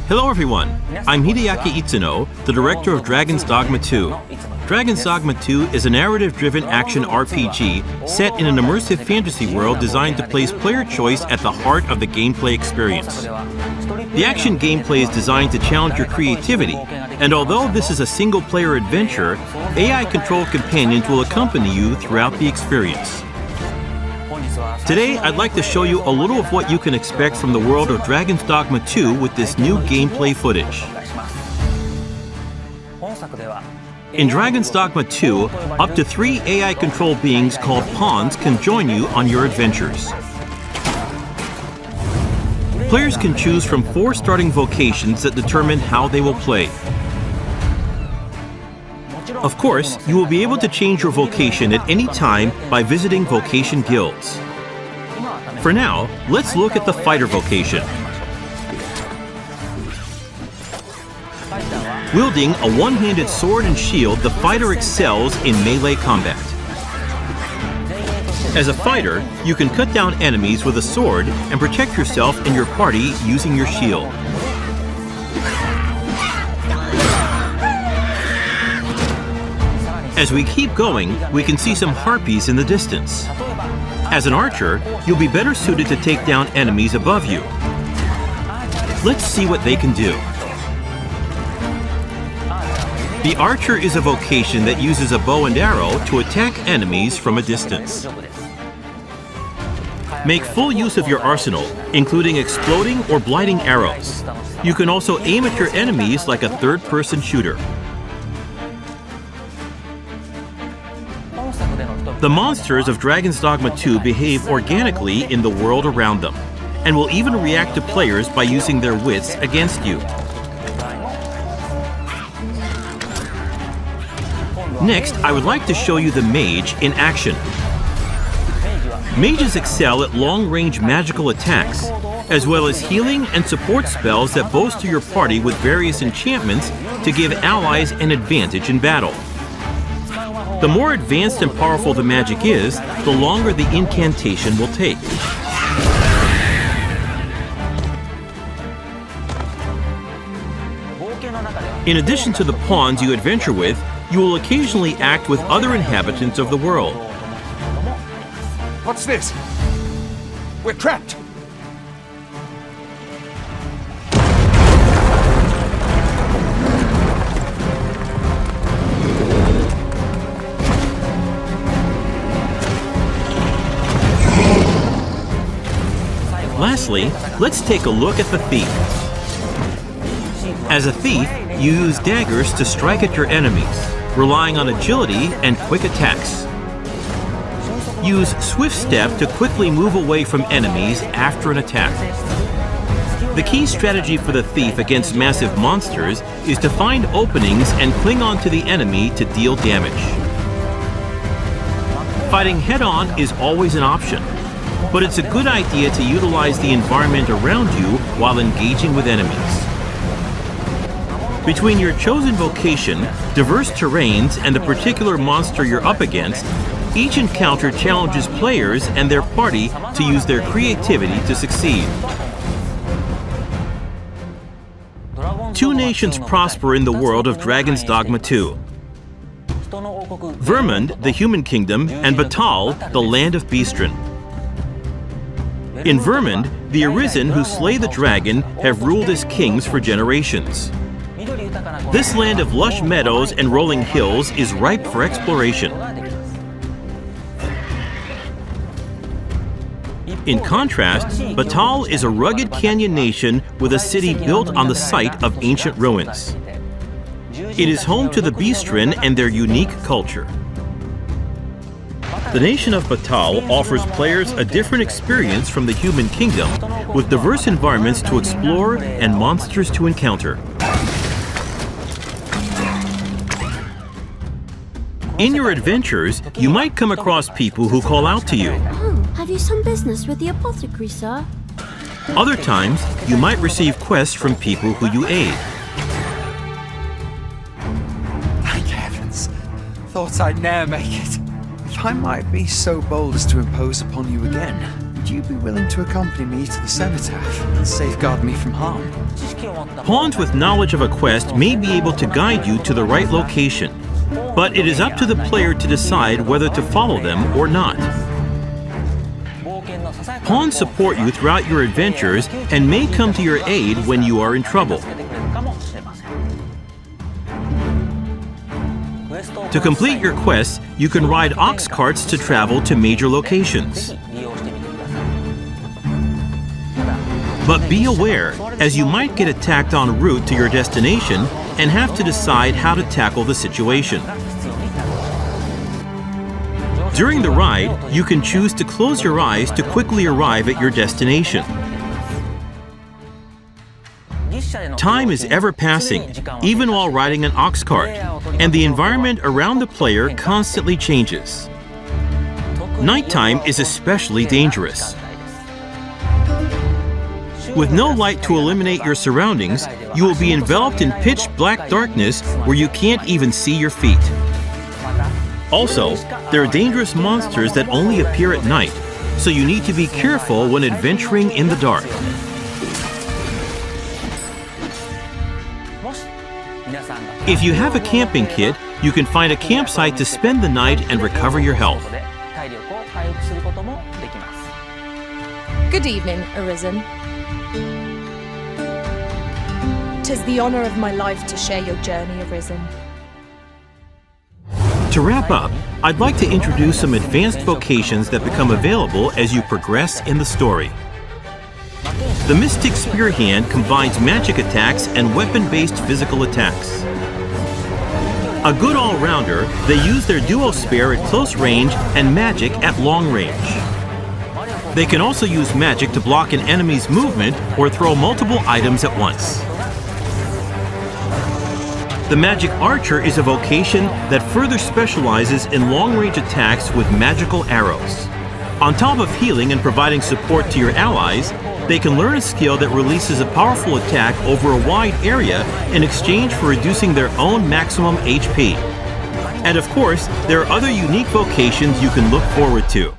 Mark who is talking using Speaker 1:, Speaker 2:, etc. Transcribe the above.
Speaker 1: Hello everyone, I'm Hideaki Itsuno, the director of Dragon's Dogma 2. Dragon's Dogma 2 is a narrative-driven action RPG set in an immersive fantasy world designed to place player choice at the heart of the gameplay experience. The action gameplay is designed to challenge your creativity, and although this is a single-player adventure, AI-controlled companions will accompany you throughout the experience. Today, I'd like to show you a little of what you can expect from the world of Dragon's Dogma 2 with this new gameplay footage. In Dragon's Dogma 2, up to 3 AI-controlled beings called pawns can join you on your adventures. Players can choose from 4 starting vocations that determine how they will play. Of course, you will be able to change your vocation at any time by visiting vocation guilds. For now, let's look at the fighter vocation. Wielding a one-handed sword and shield, the fighter excels in melee combat. As a fighter, you can cut down enemies with a sword and protect yourself and your party using your shield. As we keep going, we can see some harpies in the distance. As an archer, you'll be better suited to take down enemies above you. Let's see what they can do. The archer is a vocation that uses a bow and arrow to attack enemies from a distance. Make full use of your arsenal, including exploding or blighting arrows. You can also aim at your enemies like a third-person shooter. The monsters of Dragon's Dogma 2 behave organically in the world around them, and will even react to players by using their wits against you. Next, I would like to show you the mage in action. Mages excel at long-range magical attacks, as well as healing and support spells that bolster your party with various enchantments to give allies an advantage in battle. The more advanced and powerful the magic is, the longer the incantation will take. In addition to the pawns you adventure with, you will occasionally act with other inhabitants of the world.
Speaker 2: What's this? We're trapped!
Speaker 1: Lastly, let's take a look at the thief. As a thief, you use daggers to strike at your enemies, relying on agility and quick attacks. Use Swift Step to quickly move away from enemies after an attack. The key strategy for the thief against massive monsters is to find openings and cling on to the enemy to deal damage. Fighting head-on is always an option, but it's a good idea to utilize the environment around you while engaging with enemies. Between your chosen vocation, diverse terrains, and the particular monster you're up against, each encounter challenges players and their party to use their creativity to succeed. 2 nations prosper in the world of Dragon's Dogma 2. Vermund, the human kingdom, and Batal, the land of Beastren. In Vermund, the Arisen who slay the dragon have ruled as kings for generations. This land of lush meadows and rolling hills is ripe for exploration. In contrast, Batal is a rugged canyon nation with a city built on the site of ancient ruins. It is home to the Beastren and their unique culture. The nation of Batal offers players a different experience from the human kingdom, with diverse environments to explore and monsters to encounter. In your adventures, you might come across people who call out to you.
Speaker 3: Oh, have you some business with the apothecary, sir?
Speaker 1: Other times, you might receive quests from people who you aid.
Speaker 4: Thank heavens. Thought I'd ne'er make it. If I might be so bold as to impose upon you again, would you be willing to accompany me to the cenotaph and safeguard me from harm?
Speaker 1: Pawns with knowledge of a quest may be able to guide you to the right location, but it is up to the player to decide whether to follow them or not. Pawns support you throughout your adventures and may come to your aid when you are in trouble. To complete your quests, you can ride ox carts to travel to major locations. But be aware, as you might get attacked en route to your destination and have to decide how to tackle the situation. During the ride, you can choose to close your eyes to quickly arrive at your destination. Time is ever passing, even while riding an ox cart, and the environment around the player constantly changes. Nighttime is especially dangerous. With no light to illuminate your surroundings, you will be enveloped in pitch black darkness where you can't even see your feet. Also, there are dangerous monsters that only appear at night, so you need to be careful when adventuring in the dark. If you have a camping kit, you can find a campsite to spend the night and recover your health.
Speaker 5: Good evening, Arisen. 'Tis the honor of my life to share your journey, Arisen.
Speaker 1: To wrap up, I'd like to introduce some advanced vocations that become available as you progress in the story. The Mystic Spear Hand combines magic attacks and weapon-based physical attacks. A good all-rounder, they use their duo spear at close range and magic at long range. They can also use magic to block an enemy's movement or throw multiple items at once. The Magic Archer is a vocation that further specializes in long-range attacks with magical arrows. On top of healing and providing support to your allies, they can learn a skill that releases a powerful attack over a wide area in exchange for reducing their own maximum HP. And of course, there are other unique vocations you can look forward to.